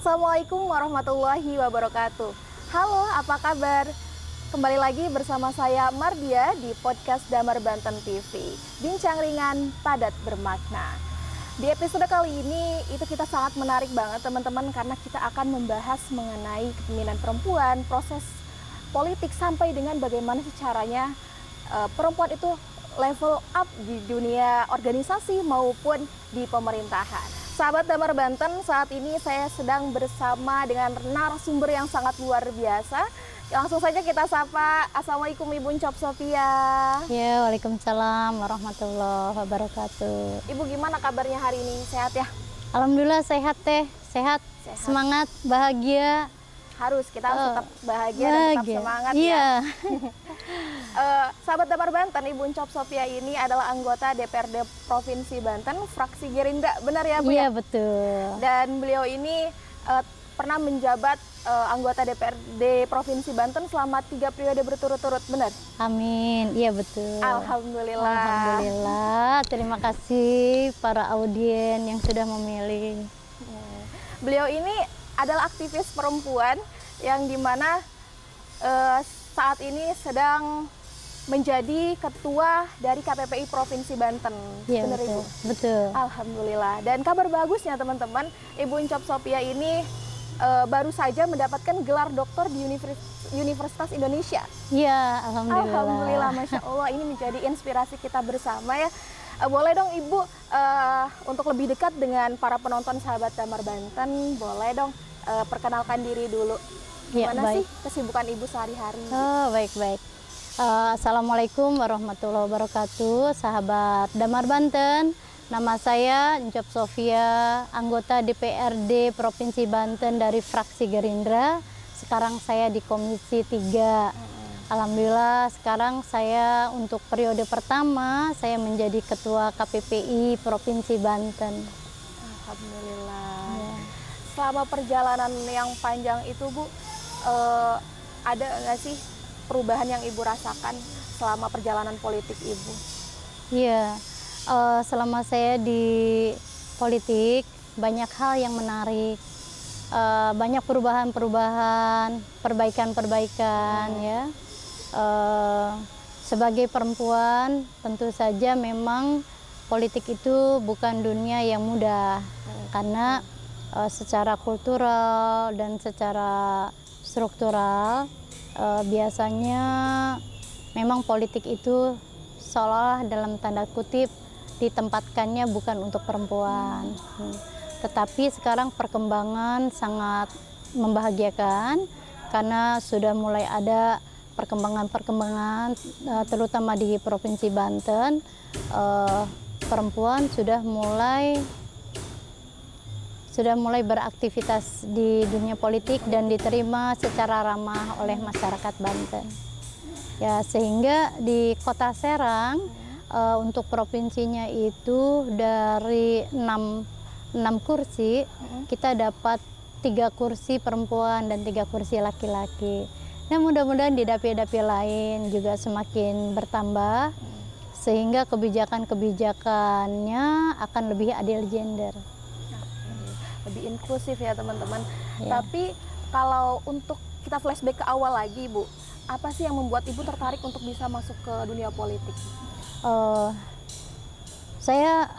Assalamualaikum warahmatullahi wabarakatuh. Halo, apa kabar? Kembali lagi bersama saya Mardia di podcast Damar Banten TV. Bincang ringan, padat bermakna. Di episode kali ini itu kita sangat menarik banget teman-teman, karena kita akan membahas mengenai kepemimpinan perempuan, proses politik sampai dengan bagaimana caranya perempuan itu level up di dunia organisasi maupun di pemerintahan. Sahabat Damar Banten, saat ini saya sedang bersama dengan narasumber yang sangat luar biasa. Langsung saja kita sapa. Assalamualaikum Ibu Ncop Sofia. Ya, waalaikumsalam warahmatullahi wabarakatuh. Ibu, gimana kabarnya hari ini? Sehat ya? Alhamdulillah sehat teh, sehat. Semangat, bahagia. Kita harus tetap bahagia dan tetap semangat iya. Ya. Sahabat Damar Banten, Ibu Ncop Sofia ini adalah anggota DPRD Provinsi Banten, fraksi Gerindra, benar ya Bu? Iya, ya? betul. Dan beliau ini pernah menjabat anggota DPRD Provinsi Banten selama 3 periode berturut-turut, benar? Amin, iya betul. Alhamdulillah. Alhamdulillah, terima kasih para audien yang sudah memilih. Beliau ini adalah aktivis perempuan yang dimana saat ini sedang menjadi ketua dari KPPI Provinsi Banten. Iya, benar betul. Ibu? Betul. Alhamdulillah. Dan kabar bagusnya teman-teman, Ibu Ncop Sofia ini baru saja mendapatkan gelar doktor di Universitas Indonesia. Iya, alhamdulillah. Alhamdulillah, Masya Allah, ini menjadi inspirasi kita bersama ya. Boleh dong Ibu untuk lebih dekat dengan para penonton sahabat Damar Banten, boleh dong perkenalkan diri dulu. Gimana sih kesibukan Ibu sehari-hari? Oh, baik-baik. Assalamualaikum warahmatullahi wabarakatuh, sahabat Damar Banten. Nama saya Ncop Sofia, anggota DPRD Provinsi Banten dari fraksi Gerindra. Sekarang saya di Komisi 3. Alhamdulillah sekarang saya untuk periode pertama saya menjadi Ketua KPPI Provinsi Banten. Alhamdulillah. Ya. Selama perjalanan yang panjang itu Bu, ada nggak sih perubahan yang Ibu rasakan selama perjalanan politik Ibu? Iya. Selama saya di politik banyak hal yang menarik, banyak perubahan-perubahan, perbaikan-perbaikan ya. Sebagai perempuan tentu saja memang politik itu bukan dunia yang mudah, karena secara kultural dan secara struktural biasanya memang politik itu seolah dalam tanda kutip ditempatkannya bukan untuk perempuan. Tetapi sekarang perkembangan sangat membahagiakan karena sudah mulai ada perkembangan-perkembangan terutama di Provinsi Banten, perempuan sudah mulai beraktivitas di dunia politik dan diterima secara ramah oleh masyarakat Banten. Ya, sehingga di Kota Serang untuk provinsinya itu dari 6 kursi kita dapat 3 kursi perempuan dan 3 kursi laki-laki. Nah, mudah-mudahan di dapil-dapil lain juga semakin bertambah sehingga kebijakan-kebijakannya akan lebih adil gender. Lebih inklusif ya teman-teman. Ya. Tapi kalau untuk kita flashback ke awal lagi Bu, apa sih yang membuat Ibu tertarik untuk bisa masuk ke dunia politik? Saya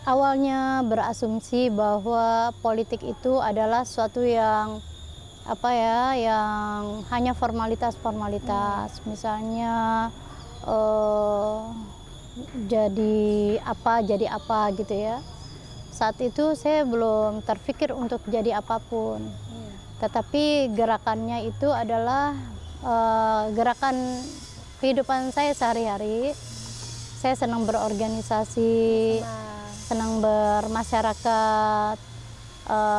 awalnya berasumsi bahwa politik itu adalah suatu yang yang hanya formalitas-formalitas, misalnya jadi apa gitu ya. Saat itu saya belum terpikir untuk jadi apapun, tetapi gerakannya itu adalah gerakan kehidupan saya sehari-hari. Saya senang berorganisasi, senang bermasyarakat,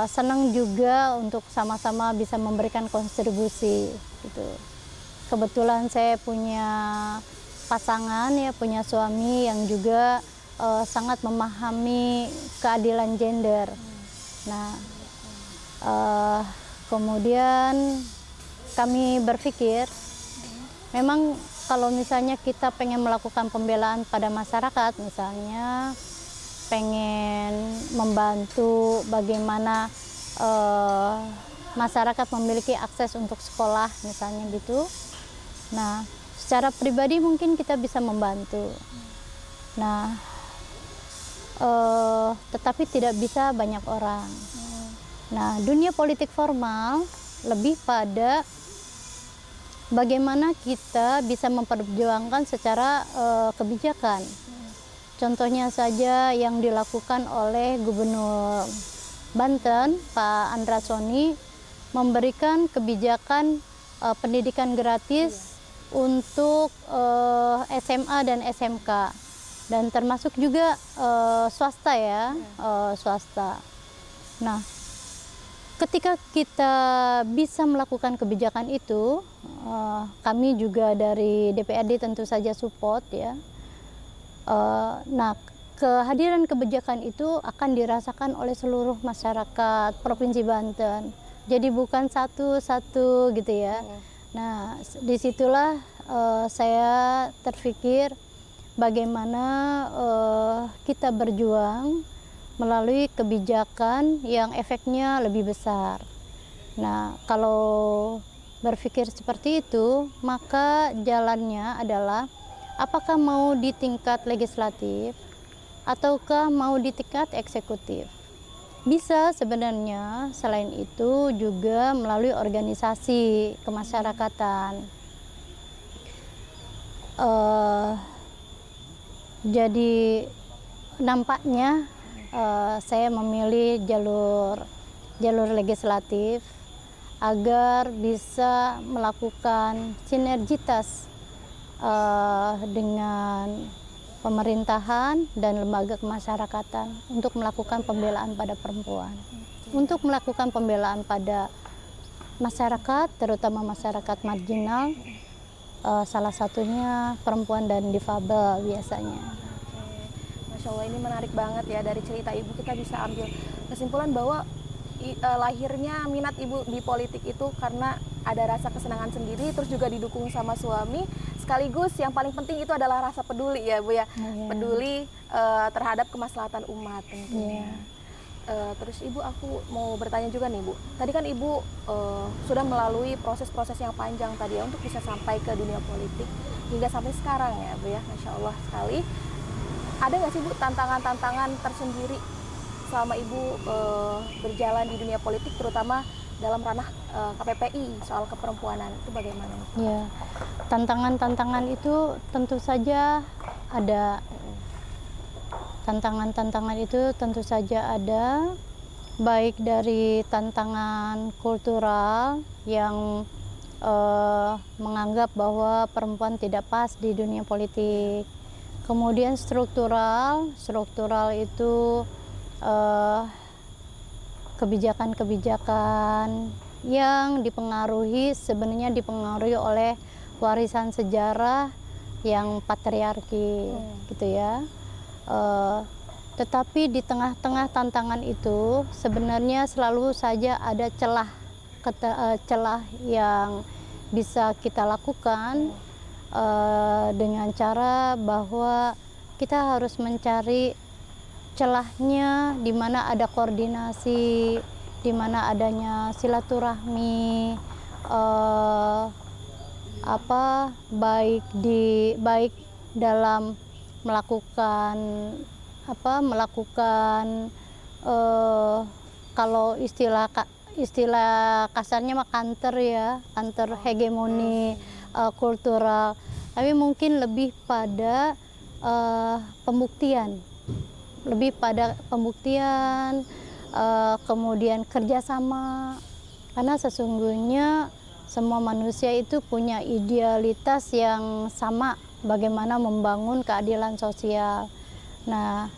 senang juga untuk sama-sama bisa memberikan kontribusi gitu. Kebetulan saya punya pasangan ya, punya suami yang juga sangat memahami keadilan gender. Nah, kemudian kami berpikir memang kalau misalnya kita pengen melakukan pembelaan pada masyarakat, misalnya pengen membantu bagaimana eh, masyarakat memiliki akses untuk sekolah misalnya gitu. Nah, secara pribadi mungkin kita bisa membantu. Nah, tetapi tidak bisa banyak orang. Nah, dunia politik formal lebih pada bagaimana kita bisa memperjuangkan secara kebijakan. Contohnya saja yang dilakukan oleh Gubernur Banten, Pak Andra Soni, memberikan kebijakan pendidikan gratis untuk SMA dan SMK, dan termasuk juga swasta ya, swasta. Nah, ketika kita bisa melakukan kebijakan itu, kami juga dari DPRD tentu saja support ya. Nah, kehadiran kebijakan itu akan dirasakan oleh seluruh masyarakat Provinsi Banten. Jadi bukan satu-satu gitu ya. Nah, disitulah saya terpikir bagaimana kita berjuang melalui kebijakan yang efeknya lebih besar. Nah, kalau berpikir seperti itu, maka jalannya adalah apakah mau di tingkat legislatif ataukah mau di tingkat eksekutif. Bisa sebenarnya selain itu juga melalui organisasi kemasyarakatan. Jadi nampaknya saya memilih jalur legislatif agar bisa melakukan sinergitas dengan pemerintahan dan lembaga kemasyarakatan untuk melakukan pembelaan pada perempuan, untuk melakukan pembelaan pada masyarakat, terutama masyarakat marginal, salah satunya perempuan dan difabel biasanya. Masya Allah, ini menarik banget ya. Dari cerita Ibu kita bisa ambil kesimpulan bahwa lahirnya minat Ibu di politik itu karena ada rasa kesenangan sendiri, terus juga didukung sama suami, sekaligus yang paling penting itu adalah rasa peduli ya Bu ya. Peduli terhadap kemaslahatan umat tentunya. Terus Ibu, aku mau bertanya juga nih Bu, tadi kan Ibu sudah melalui proses-proses yang panjang tadi ya untuk bisa sampai ke dunia politik hingga sampai sekarang ya Bu ya. Masya Allah sekali. Ada nggak sih Bu tantangan-tantangan tersendiri selama Ibu berjalan di dunia politik, terutama dalam ranah KPPI soal keperempuanan, itu bagaimana? Ya, tantangan-tantangan itu tentu saja ada. Tantangan-tantangan itu tentu saja ada, baik dari tantangan kultural yang menganggap bahwa perempuan tidak pas di dunia politik. Kemudian struktural itu kebijakan-kebijakan yang sebenarnya dipengaruhi oleh warisan sejarah yang patriarki gitu ya. Tetapi di tengah-tengah tantangan itu sebenarnya selalu saja ada celah yang bisa kita lakukan dengan cara bahwa kita harus mencari celahnya di mana ada koordinasi, di mana adanya silaturahmi, baik dalam melakukan kalau istilah kasarnya mah kanter hegemoni kultural, tapi mungkin lebih pada pembuktian, kemudian kerjasama, karena sesungguhnya semua manusia itu punya idealitas yang sama, bagaimana membangun keadilan sosial. Nah,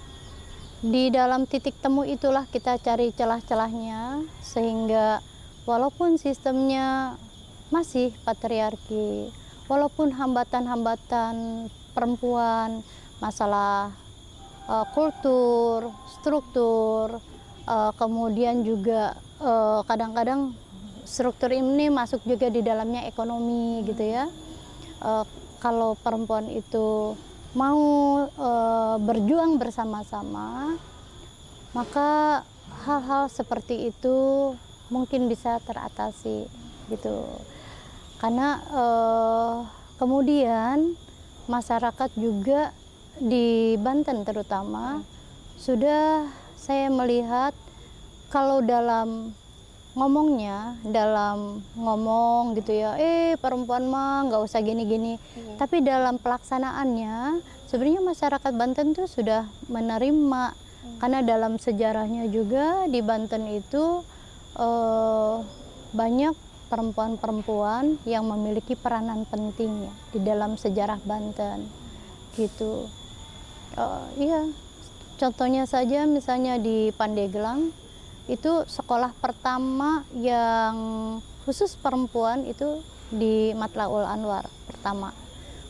di dalam titik temu itulah kita cari celah-celahnya, sehingga walaupun sistemnya masih patriarki, walaupun hambatan-hambatan perempuan, masalah kultur, struktur, kemudian juga kadang-kadang struktur ini masuk juga di dalamnya ekonomi gitu ya. Kalau perempuan itu mau berjuang bersama-sama, maka hal-hal seperti itu mungkin bisa teratasi gitu. Karena kemudian masyarakat juga di Banten terutama sudah saya melihat kalau dalam ngomong gitu ya, perempuan mah nggak usah gini-gini. Tapi dalam pelaksanaannya sebenarnya masyarakat Banten tuh sudah menerima. Karena dalam sejarahnya juga di Banten itu banyak perempuan-perempuan yang memiliki peranan penting ya, di dalam sejarah Banten gitu. Iya, contohnya saja misalnya di Pandeglang itu sekolah pertama yang khusus perempuan itu di Matlaul Anwar pertama.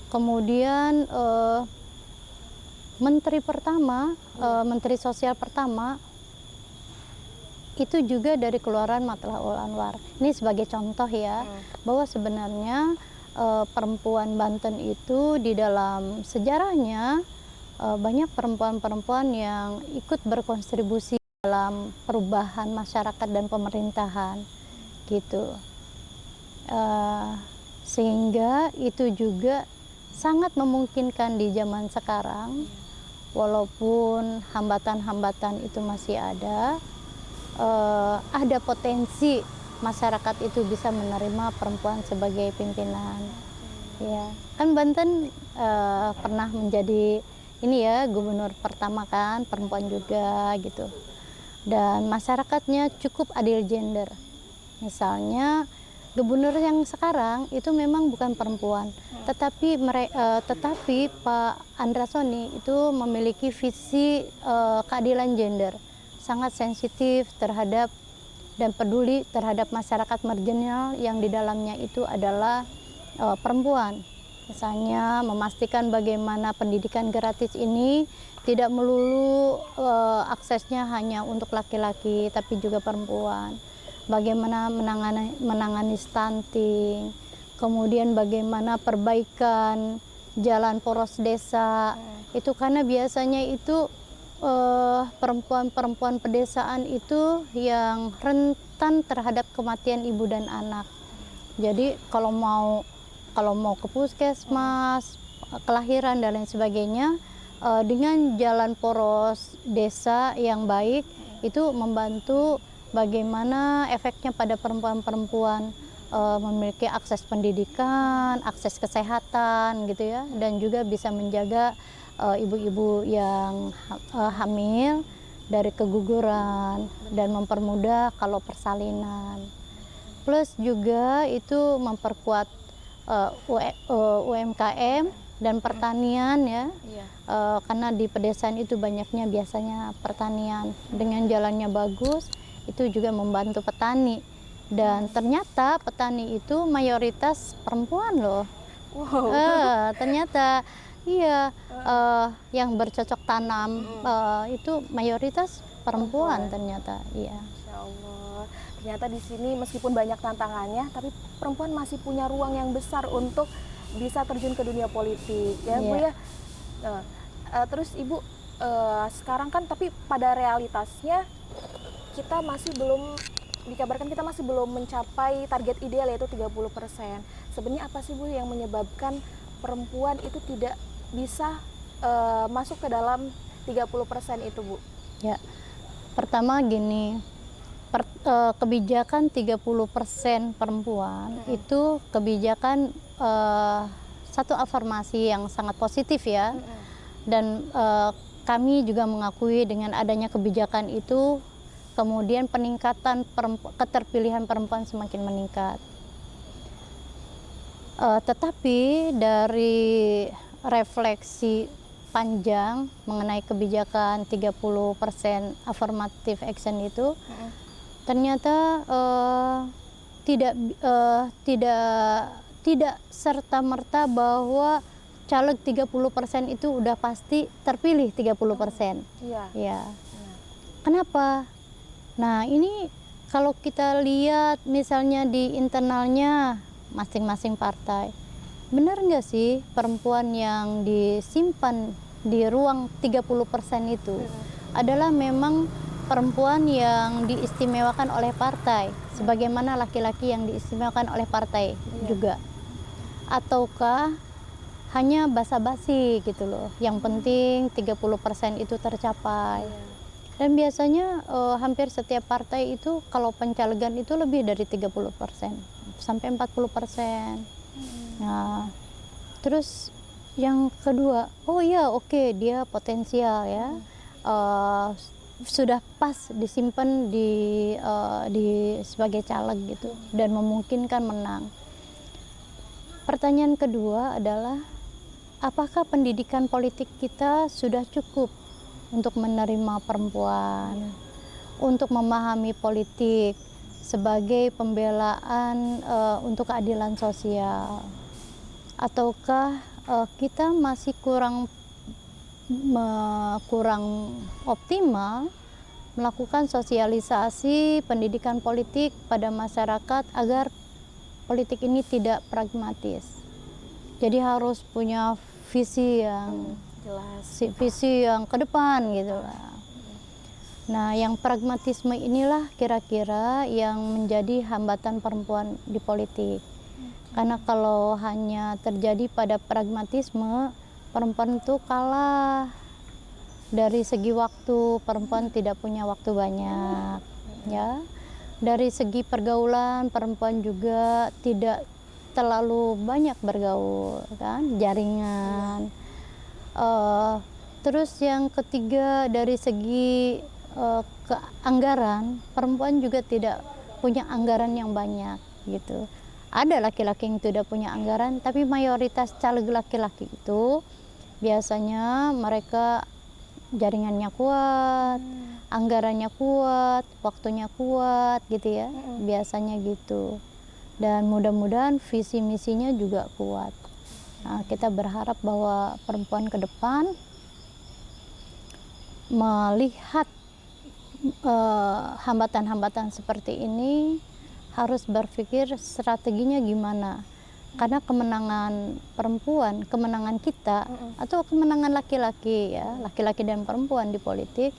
Kemudian Menteri Sosial pertama itu juga dari keluaran Matlaul Anwar. Ini sebagai contoh ya, bahwa sebenarnya perempuan Banten itu di dalam sejarahnya banyak perempuan-perempuan yang ikut berkontribusi dalam perubahan masyarakat dan pemerintahan gitu. Sehingga itu juga sangat memungkinkan di zaman sekarang, walaupun hambatan-hambatan itu masih ada potensi masyarakat itu bisa menerima perempuan sebagai pimpinan. Ya, kan Banten pernah menjadi ini ya gubernur pertama kan perempuan juga gitu. Dan masyarakatnya cukup adil gender. Misalnya gubernur yang sekarang itu memang bukan perempuan, tetapi Pak Andra Soni itu memiliki visi keadilan gender, sangat sensitif terhadap dan peduli terhadap masyarakat marginal yang di dalamnya itu adalah perempuan. Misalnya memastikan bagaimana pendidikan gratis ini tidak melulu aksesnya hanya untuk laki-laki, tapi juga perempuan. Bagaimana menangani stunting, kemudian bagaimana perbaikan jalan poros desa. Itu karena biasanya itu perempuan-perempuan pedesaan itu yang rentan terhadap kematian ibu dan anak. Jadi kalau mau ke puskesmas, kelahiran dan lain sebagainya, dengan jalan poros desa yang baik itu membantu bagaimana efeknya pada perempuan-perempuan memiliki akses pendidikan, akses kesehatan gitu ya, dan juga bisa menjaga ibu-ibu yang hamil dari keguguran dan mempermudah kalau persalinan. Plus juga itu memperkuat UMKM dan pertanian ya, karena di pedesaan itu banyaknya biasanya pertanian. Dengan jalannya bagus itu juga membantu petani, dan ternyata petani itu mayoritas perempuan loh. Ternyata iya, yang bercocok tanam itu mayoritas perempuan ternyata. Iya. Masya Allah. Ternyata di sini meskipun banyak tantangannya, tapi perempuan masih punya ruang yang besar untuk bisa terjun ke dunia politik, ya Bu ya. Terus Ibu sekarang kan, tapi pada realitasnya kita masih belum, dikabarkan kita masih belum mencapai target ideal yaitu 30%. Sebenarnya apa sih Bu yang menyebabkan perempuan itu tidak bisa masuk ke dalam 30% itu Bu? Ya, pertama gini, kebijakan 30% perempuan itu kebijakan satu afirmasi yang sangat positif ya. Dan kami juga mengakui dengan adanya kebijakan itu kemudian peningkatan keterpilihan perempuan semakin meningkat. Tetapi dari refleksi panjang mengenai kebijakan 30% affirmative action itu, ternyata tidak serta-merta bahwa caleg 30% itu udah pasti terpilih 30%. Ya. Kenapa? Nah, ini kalau kita lihat misalnya di internalnya masing-masing partai, benar nggak sih perempuan yang disimpan di ruang 30% itu adalah memang perempuan yang diistimewakan oleh partai sebagaimana laki-laki yang diistimewakan oleh partai juga, ataukah hanya basa-basi gitu loh, yang penting 30% itu tercapai. Dan biasanya hampir setiap partai itu kalau pencalegan itu lebih dari 30% sampai 40%. Nah, terus yang kedua, oh iya oke, dia potensial ya, sudah pas disimpan di sebagai caleg gitu dan memungkinkan menang. Pertanyaan kedua adalah apakah pendidikan politik kita sudah cukup untuk menerima perempuan, untuk memahami politik sebagai pembelaan untuk keadilan sosial, ataukah kita masih kurang optimal melakukan sosialisasi pendidikan politik pada masyarakat agar politik ini tidak pragmatis. Jadi harus punya visi yang jelas, visi yang ke depan gitu lah. Nah, yang pragmatisme inilah kira-kira yang menjadi hambatan perempuan di politik. Karena kalau hanya terjadi pada pragmatisme, perempuan itu kalah. Dari segi waktu, perempuan tidak punya waktu banyak, ya. Dari segi pergaulan, perempuan juga tidak terlalu banyak bergaul, kan, jaringan. Terus yang ketiga, dari segi anggaran, perempuan juga tidak punya anggaran yang banyak, gitu. Ada laki-laki yang tidak punya anggaran, tapi mayoritas caleg laki-laki itu biasanya mereka jaringannya kuat, anggarannya kuat, waktunya kuat gitu ya, biasanya gitu. Dan mudah-mudahan visi misinya juga kuat. Nah, kita berharap bahwa perempuan ke depan melihat hambatan-hambatan seperti ini harus berpikir strateginya gimana. Karena kemenangan perempuan, kemenangan kita atau kemenangan laki-laki ya, laki-laki dan perempuan di politik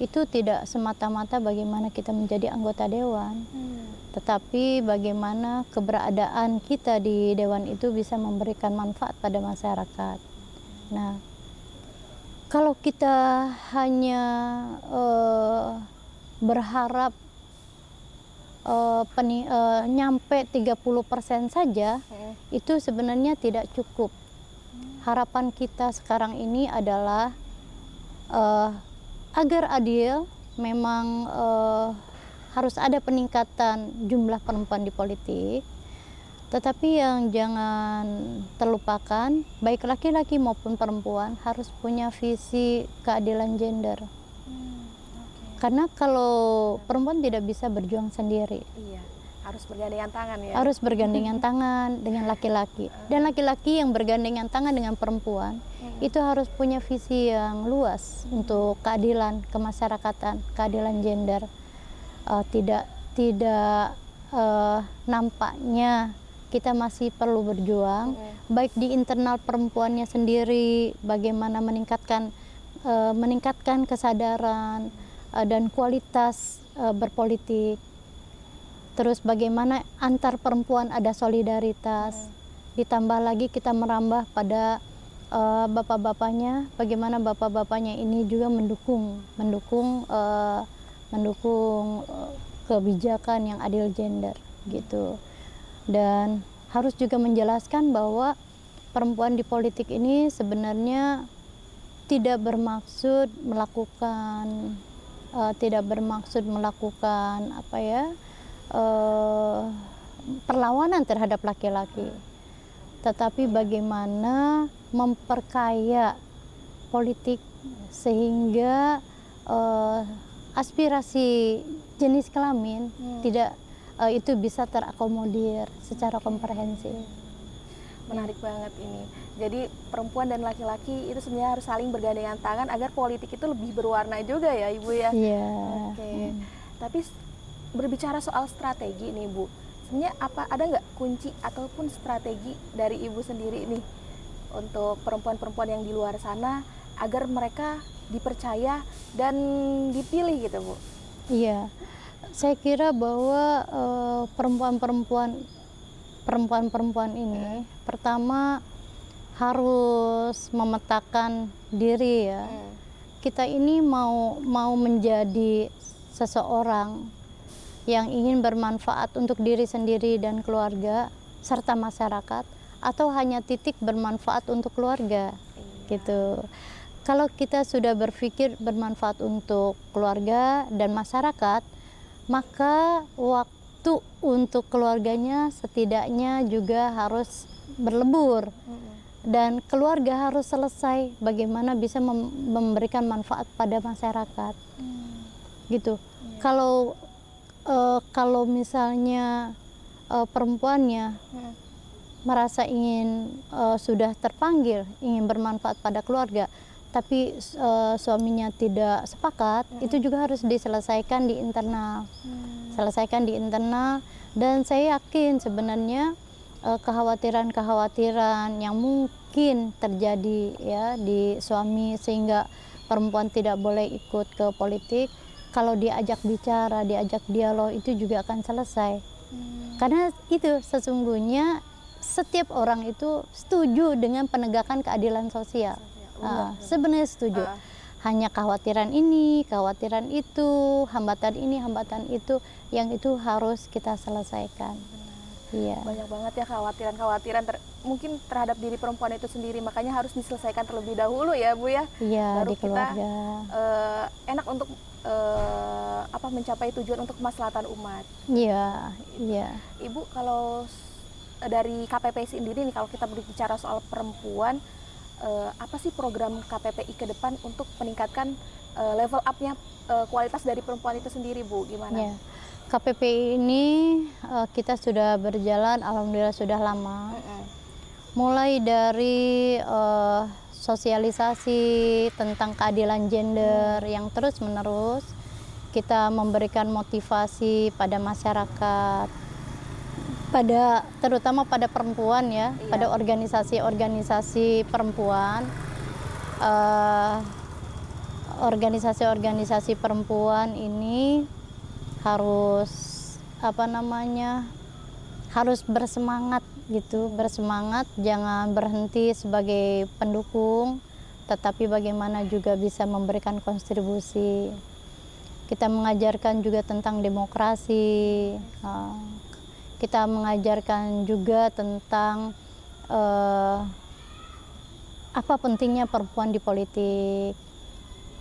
itu tidak semata-mata bagaimana kita menjadi anggota dewan, tetapi bagaimana keberadaan kita di dewan itu bisa memberikan manfaat pada masyarakat. Nah, kalau kita hanya berharap nyampe 30% saja, itu sebenarnya tidak cukup. Harapan kita sekarang ini adalah agar adil, memang harus ada peningkatan jumlah perempuan di politik, tetapi yang jangan terlupakan, baik laki-laki maupun perempuan harus punya visi keadilan gender. Karena kalau perempuan tidak bisa berjuang sendiri. Iya, harus bergandengan tangan ya. Harus bergandengan tangan dengan laki-laki. Dan laki-laki yang bergandengan tangan dengan perempuan itu harus punya visi yang luas untuk keadilan kemasyarakatan, keadilan gender. Tidak nampaknya kita masih perlu berjuang, baik di internal perempuannya sendiri, bagaimana meningkatkan kesadaran dan kualitas berpolitik. Terus bagaimana antar perempuan ada solidaritas. Ditambah lagi kita merambah pada bapak-bapaknya, bagaimana bapak-bapaknya ini juga mendukung kebijakan yang adil gender gitu. Dan harus juga menjelaskan bahwa perempuan di politik ini sebenarnya tidak bermaksud melakukan perlawanan terhadap laki-laki, tetapi bagaimana memperkaya politik sehingga aspirasi jenis kelamin tidak itu bisa terakomodir secara komprehensif. Menarik banget ini. Jadi perempuan dan laki-laki itu sebenarnya harus saling bergandengan tangan agar politik itu lebih berwarna juga ya, Ibu ya. Iya. Oke. Tapi berbicara soal strategi nih, Bu. Sebenarnya ada nggak kunci ataupun strategi dari Ibu sendiri nih untuk perempuan-perempuan yang di luar sana agar mereka dipercaya dan dipilih gitu Bu? Iya, saya kira bahwa perempuan-perempuan ini pertama harus memetakan diri ya. Kita ini mau menjadi seseorang yang ingin bermanfaat untuk diri sendiri dan keluarga serta masyarakat, atau hanya titik bermanfaat untuk keluarga gitu. Kalau kita sudah berpikir bermanfaat untuk keluarga dan masyarakat, maka waktu untuk keluarganya setidaknya juga harus berlebur. Dan keluarga harus selesai bagaimana bisa memberikan manfaat pada masyarakat. Gitu. Kalau misalnya perempuannya merasa sudah terpanggil ingin bermanfaat pada keluarga, tapi suaminya tidak sepakat, itu juga harus diselesaikan di internal. Selesaikan di internal, dan saya yakin sebenarnya kekhawatiran-kekhawatiran yang mungkin terjadi ya di suami sehingga perempuan tidak boleh ikut ke politik, kalau diajak bicara, diajak dialog, itu juga akan selesai. Karena itu sesungguhnya setiap orang itu setuju dengan penegakan keadilan sosial. Sebenarnya setuju. Hanya kekhawatiran ini, kekhawatiran itu, hambatan ini, hambatan itu, yang itu harus kita selesaikan. Iya. Banyak banget ya kekhawatiran mungkin terhadap diri perempuan itu sendiri, makanya harus diselesaikan terlebih dahulu ya Bu ya. Iya, Baru di keluarga. kita enak untuk mencapai tujuan untuk kemaslahatan umat. Iya, iya. Ibu, kalau dari KPPI sendiri nih, kalau kita berbicara soal perempuan, apa sih program KPPI ke depan untuk meningkatkan level up-nya kualitas dari perempuan itu sendiri Bu? Gimana? Ya. KPPI ini kita sudah berjalan, alhamdulillah sudah lama. Mulai dari sosialisasi tentang keadilan gender yang terus menerus, kita memberikan motivasi pada masyarakat, terutama pada perempuan ya, Iya. pada organisasi-organisasi perempuan. Organisasi-organisasi perempuan ini harus harus bersemangat gitu, bersemangat, jangan berhenti sebagai pendukung, tetapi bagaimana juga bisa memberikan kontribusi. Kita mengajarkan juga tentang demokrasi, kita mengajarkan juga tentang apa pentingnya perempuan di politik,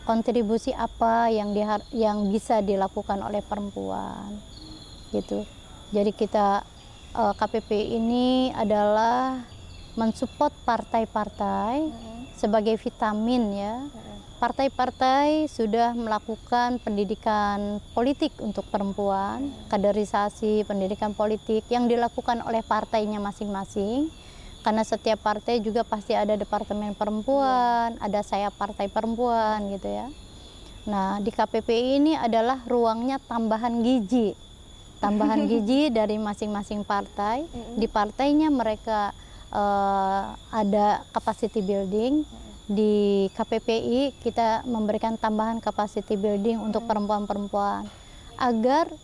kontribusi apa yang bisa dilakukan oleh perempuan gitu. Jadi kita KPPI ini adalah mensupport partai-partai sebagai vitamin ya. Partai-partai sudah melakukan pendidikan politik untuk perempuan, kaderisasi pendidikan politik yang dilakukan oleh partainya masing-masing. Karena setiap partai juga pasti ada departemen perempuan, ada sayap partai perempuan gitu ya. Nah, di KPPI ini adalah ruangnya tambahan gizi. Tambahan gizi dari masing-masing partai. Di partainya mereka ada capacity building. Di KPPI kita memberikan tambahan capacity building untuk perempuan-perempuan. Agar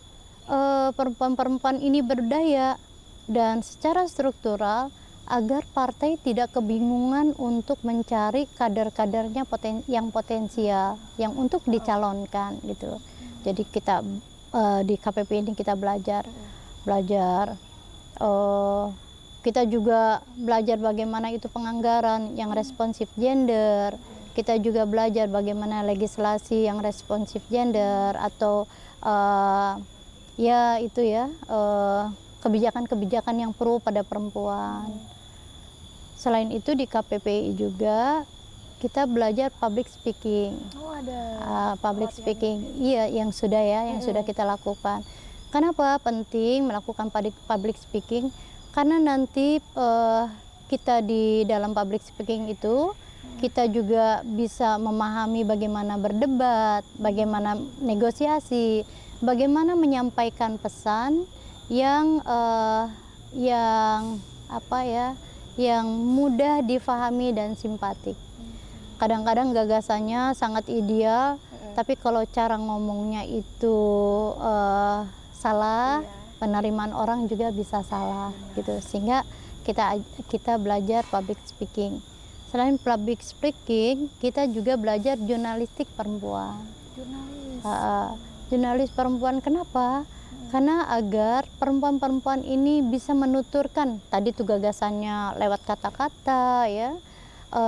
perempuan-perempuan ini berdaya dan secara struktural, agar partai tidak kebingungan untuk mencari kader-kadernya yang potensial, yang untuk dicalonkan gitu. Jadi kita di KPP ini kita belajar, kita juga belajar bagaimana itu penganggaran yang responsif gender. Kita juga belajar bagaimana legislasi yang responsif gender atau kebijakan-kebijakan yang pro pada perempuan. Selain itu di KPPI juga kita belajar public speaking. Oh, ada public speaking, iya yang sudah kita lakukan. Kenapa penting melakukan public speaking? Karena nanti kita di dalam public speaking itu kita juga bisa memahami bagaimana berdebat, bagaimana negosiasi, bagaimana menyampaikan pesan yang yang mudah difahami dan simpatik. kadang-kadang gagasannya sangat ideal, tapi kalau cara ngomongnya itu salah, penerimaan orang juga bisa salah gitu. Sehingga kita belajar public speaking. Selain public speaking, kita juga belajar jurnalistik perempuan. Jurnalis perempuan, kenapa? Karena agar perempuan-perempuan ini bisa menuturkan, tadi tuh gagasannya lewat kata-kata ya,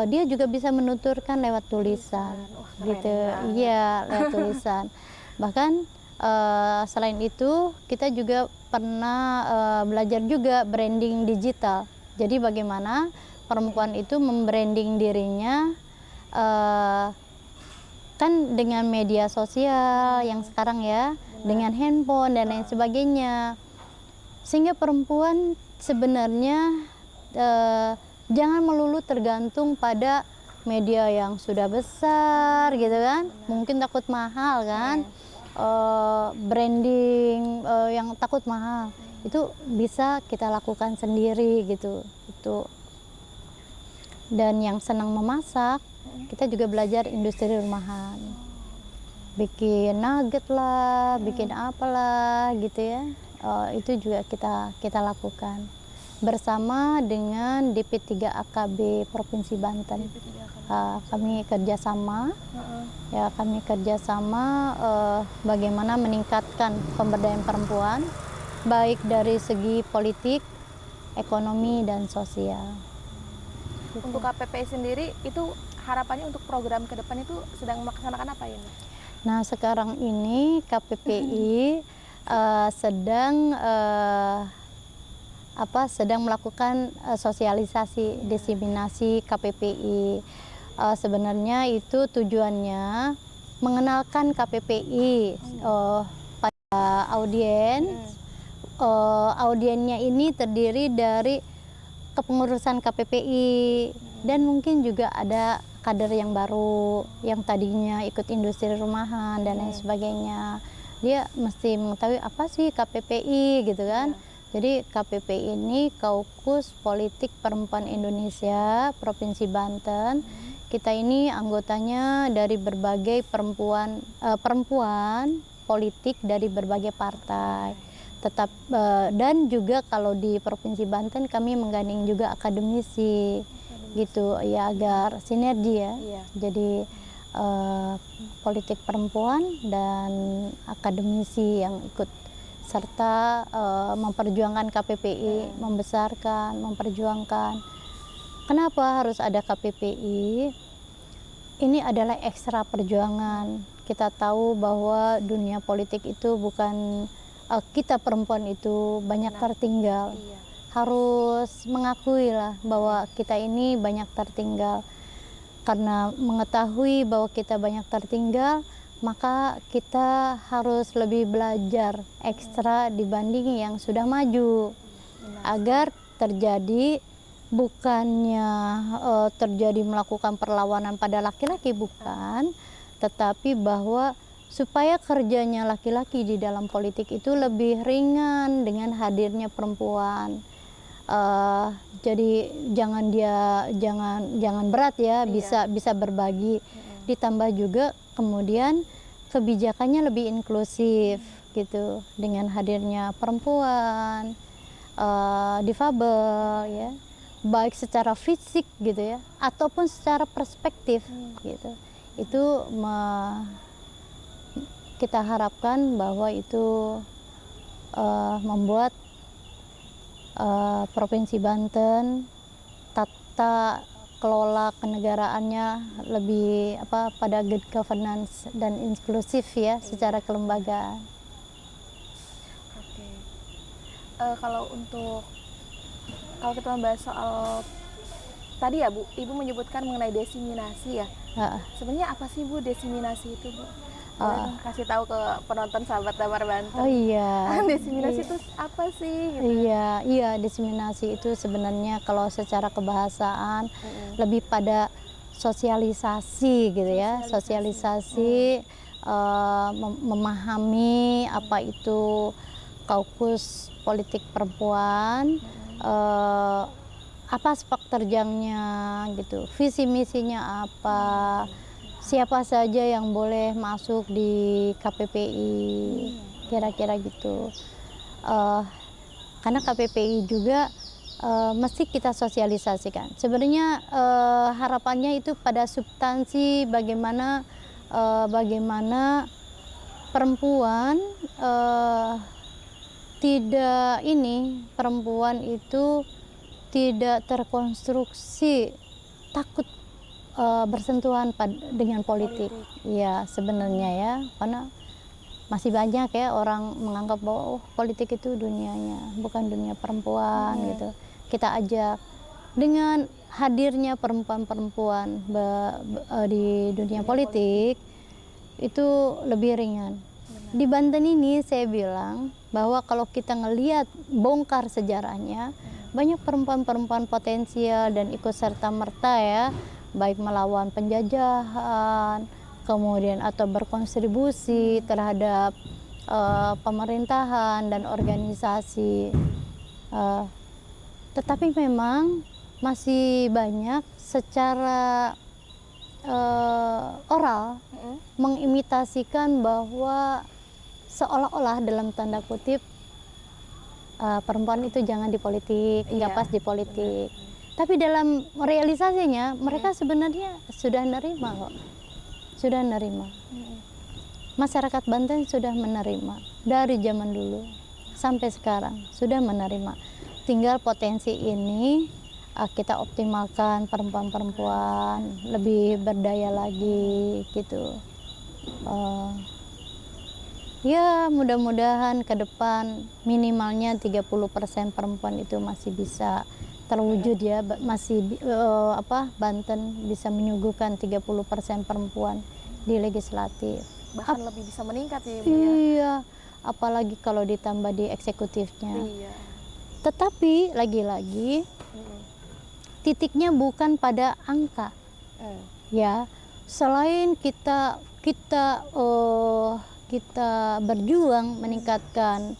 dia juga bisa menuturkan lewat tulisan, gitu. Iya, lewat tulisan. Bahkan selain itu kita juga pernah belajar juga branding digital. Jadi bagaimana perempuan itu membranding dirinya kan dengan media sosial yang sekarang ya, dengan handphone dan lain sebagainya. Sehingga perempuan sebenarnya jangan melulu tergantung pada media yang sudah besar gitu kan, mungkin takut mahal kan, branding yang takut mahal, itu bisa kita lakukan sendiri gitu. Itu. Dan yang senang memasak, kita juga belajar industri rumahan, bikin nugget lah, bikin apalah gitu ya. Itu juga kita lakukan bersama dengan DP3 AKB Provinsi Banten. Kami kerjasama, bagaimana meningkatkan pemberdayaan perempuan, baik dari segi politik, ekonomi dan sosial. Untuk KPPI sendiri itu harapannya untuk program ke depan itu sedang melaksanakan apa ini? Nah, sekarang ini KPPI sedang melakukan sosialisasi, diseminasi KPPI. Sebenarnya itu tujuannya mengenalkan KPPI pada audiennya ini terdiri dari kepengurusan KPPI dan mungkin juga ada kader yang baru yang tadinya ikut industri rumahan dan lain sebagainya. Dia mesti mengetahui apa sih KPPI gitu kan. Jadi KPPI ini Kaukus Politik Perempuan Indonesia Provinsi Banten. Kita ini anggotanya dari berbagai perempuan politik dari berbagai partai. Dan juga kalau di Provinsi Banten kami menggandeng juga akademisi gitu ya, agar sinergi ya. Jadi politik perempuan dan akademisi yang ikut serta memperjuangkan KPPI, membesarkan, memperjuangkan. Kenapa harus ada KPPI? Ini adalah ekstra perjuangan. Kita tahu bahwa dunia politik itu bukan kita perempuan itu banyak tertinggal. Harus mengakui lah bahwa kita ini banyak tertinggal. Karena mengetahui bahwa kita banyak tertinggal, maka kita harus lebih belajar ekstra dibanding yang sudah maju. Agar terjadi bukannya terjadi melakukan perlawanan pada laki-laki, bukan, tetapi bahwa supaya kerjanya laki-laki di dalam politik itu lebih ringan dengan hadirnya perempuan. Jadi jangan berat ya, bisa berbagi. Ditambah juga kemudian kebijakannya lebih inklusif gitu, dengan hadirnya perempuan, difabel ya, baik secara fisik gitu ya, ataupun secara perspektif gitu. Itu kita harapkan bahwa itu membuat Provinsi Banten tata kelola kenegaraannya lebih pada good governance dan inklusif ya, secara kelembagaan. Oke. Kalau kita membahas soal tadi ya Bu, Ibu menyebutkan mengenai diseminasi ya. Sebenarnya apa sih Bu diseminasi itu Bu? Kasih tahu ke penonton sahabat Damar Banten. Oh iya. Diseminasi itu apa sih? Gitu. Iya, diseminasi itu sebenarnya kalau secara kebahasaan lebih pada sosialisasi gitu ya, sosialisasi, memahami apa itu Kaukus Politik Perempuan, apa sepak terjangnya gitu, visi misinya apa, siapa saja yang boleh masuk di KPPI, kira-kira gitu. Eh, karena KPPI juga mesti kita sosialisasikan. Sebenarnya harapannya itu pada substansi bagaimana bagaimana perempuan perempuan itu tidak terkonstruksi takut bersentuhan dengan politik. Ya sebenarnya ya, karena masih banyak ya orang menganggap bahwa politik itu dunianya, bukan dunia perempuan gitu. Kita ajak dengan hadirnya perempuan-perempuan di dunia politik itu lebih ringan. Di Banten ini saya bilang bahwa kalau kita ngelihat bongkar sejarahnya, banyak perempuan-perempuan potensial dan ikut serta merta ya, baik melawan penjajahan, kemudian atau berkontribusi terhadap pemerintahan dan organisasi. Tetapi memang masih banyak secara oral mengimitasikan bahwa seolah-olah dalam tanda kutip perempuan itu jangan di politik, nggak pas di politik. Tapi dalam realisasinya mereka sebenarnya sudah nerima kok. Sudah nerima. Masyarakat Banten sudah menerima dari zaman dulu sampai sekarang sudah menerima. Tinggal potensi ini kita optimalkan, perempuan-perempuan lebih berdaya lagi gitu. Ya mudah-mudahan ke depan minimalnya 30% perempuan itu masih bisa terwujud ya, masih Banten bisa menyuguhkan 30% perempuan di legislatif. Bahkan lebih bisa meningkat ya, Ibu ya. Iya, apalagi kalau ditambah di eksekutifnya. Iya. Tetapi lagi-lagi titiknya bukan pada angka. Ya, selain kita berjuang meningkatkan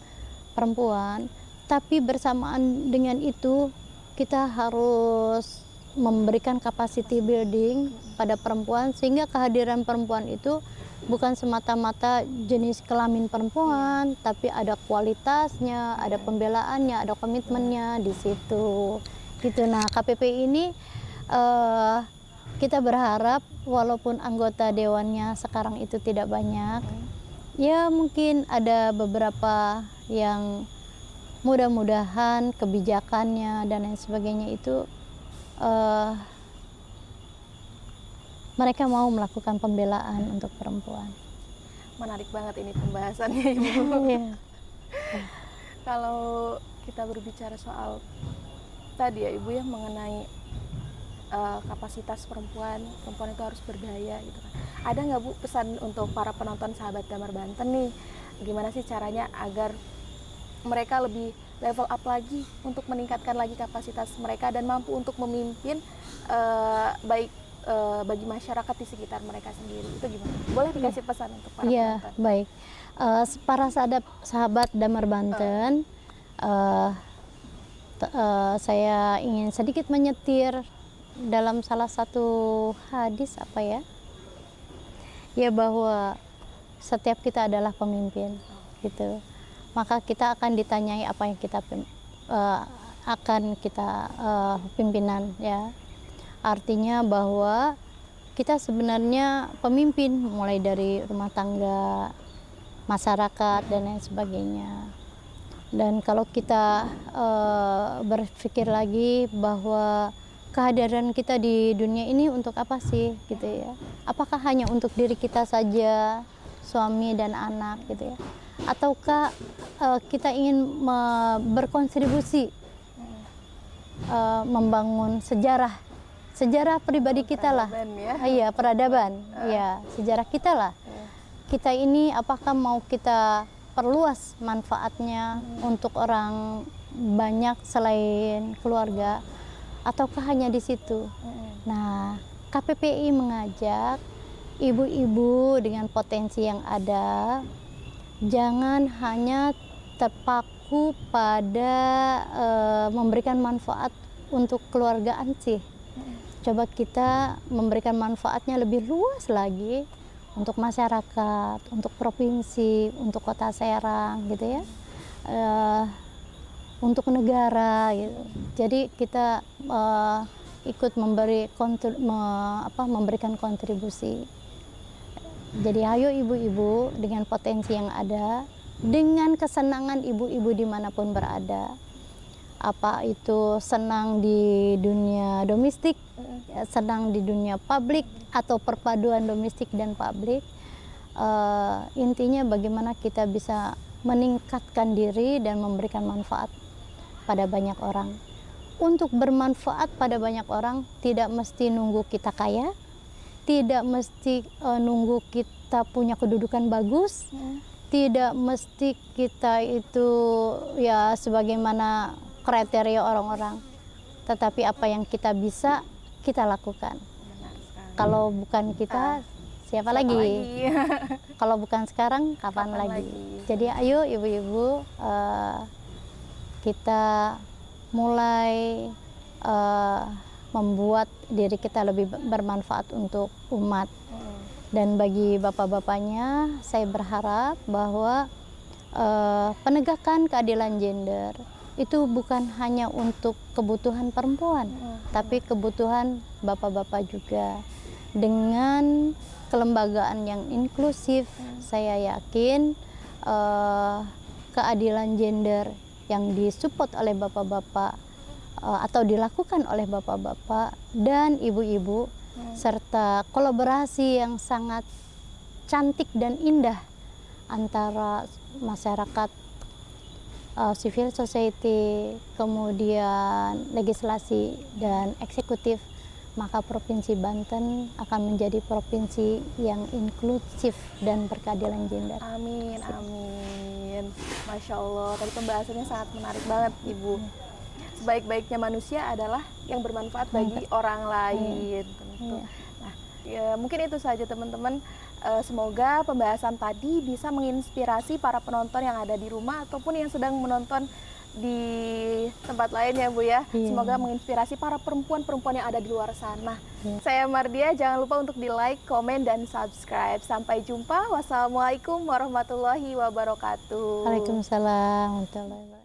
perempuan, tapi bersamaan dengan itu kita harus memberikan capacity building pada perempuan sehingga kehadiran perempuan itu bukan semata-mata jenis kelamin perempuan, tapi ada kualitasnya, ada pembelaannya, ada komitmennya di situ. Gitu. Nah, KPPI ini kita berharap walaupun anggota dewannya sekarang itu tidak banyak, ya mungkin ada beberapa yang mudah-mudahan kebijakannya dan lain sebagainya itu mereka mau melakukan pembelaan untuk perempuan. Menarik banget ini pembahasannya, Ibu. Iya. Kalau kita berbicara soal tadi ya Ibu ya mengenai kapasitas perempuan itu harus berdaya gitu kan. Ada nggak Bu pesan untuk para penonton sahabat Damar Banten nih, gimana sih caranya agar mereka lebih level up lagi untuk meningkatkan lagi kapasitas mereka dan mampu untuk memimpin baik bagi masyarakat di sekitar mereka sendiri, itu gimana? Boleh dikasih pesan untuk para penonton? Baik. Para sahabat Damar Banten, saya ingin sedikit menyetir dalam salah satu hadis bahwa setiap kita adalah pemimpin gitu. Maka kita akan ditanyai apa yang kita pimpinan ya. Artinya bahwa kita sebenarnya pemimpin mulai dari rumah tangga, masyarakat dan lain sebagainya. Dan kalau kita berpikir lagi bahwa kehadiran kita di dunia ini untuk apa sih gitu ya? Apakah hanya untuk diri kita saja, suami dan anak gitu ya? Ataukah kita ingin berkontribusi membangun sejarah pribadi kita lah, peradaban, sejarah kita lah. Kita ini apakah mau kita perluas manfaatnya untuk orang banyak selain keluarga, ataukah hanya di situ? Nah, KPPI mengajak ibu-ibu dengan potensi yang ada, jangan hanya terpaku pada memberikan manfaat untuk keluargaan sih. Coba kita memberikan manfaatnya lebih luas lagi untuk masyarakat, untuk provinsi, untuk Kota Serang gitu ya, untuk negara gitu. Jadi kita ikut memberikan kontribusi. Jadi ayo ibu-ibu dengan potensi yang ada, dengan kesenangan ibu-ibu dimanapun berada, apa itu senang di dunia domestik, senang di dunia publik, atau perpaduan domestik dan publik, intinya bagaimana kita bisa meningkatkan diri dan memberikan manfaat pada banyak orang. Untuk bermanfaat pada banyak orang tidak mesti nunggu kita kaya, tidak mesti nunggu kita punya kedudukan bagus, tidak mesti kita itu ya sebagaimana kriteria orang-orang, tetapi apa yang kita bisa kita lakukan. Kalau bukan kita, siapa lagi? Kalau bukan sekarang, kapan lagi? Jadi ayo ibu-ibu, kita mulai membuat diri kita lebih bermanfaat untuk umat. Dan bagi bapak-bapaknya, saya berharap bahwa penegakan keadilan gender itu bukan hanya untuk kebutuhan perempuan, tapi kebutuhan bapak-bapak juga. Dengan kelembagaan yang inklusif, saya yakin keadilan gender yang disupport oleh bapak-bapak atau dilakukan oleh bapak-bapak dan ibu-ibu, serta kolaborasi yang sangat cantik dan indah antara masyarakat, civil society, kemudian legislasi dan eksekutif, maka Provinsi Banten akan menjadi provinsi yang inklusif dan berkeadilan gender. Amin, amin. Masya Allah, tadi pembahasannya sangat menarik banget, Ibu. Sebaik-baiknya manusia adalah yang bermanfaat bagi orang lain. Tentu. Nah, ya, mungkin itu saja teman-teman. Semoga pembahasan tadi bisa menginspirasi para penonton yang ada di rumah ataupun yang sedang menonton di tempat lain ya Bu ya. Semoga menginspirasi para perempuan-perempuan yang ada di luar sana. Saya Mardia, jangan lupa untuk di like, komen, dan subscribe. Sampai jumpa. Wassalamualaikum warahmatullahi wabarakatuh. Waalaikumsalam warahmatullahi wabarakatuh.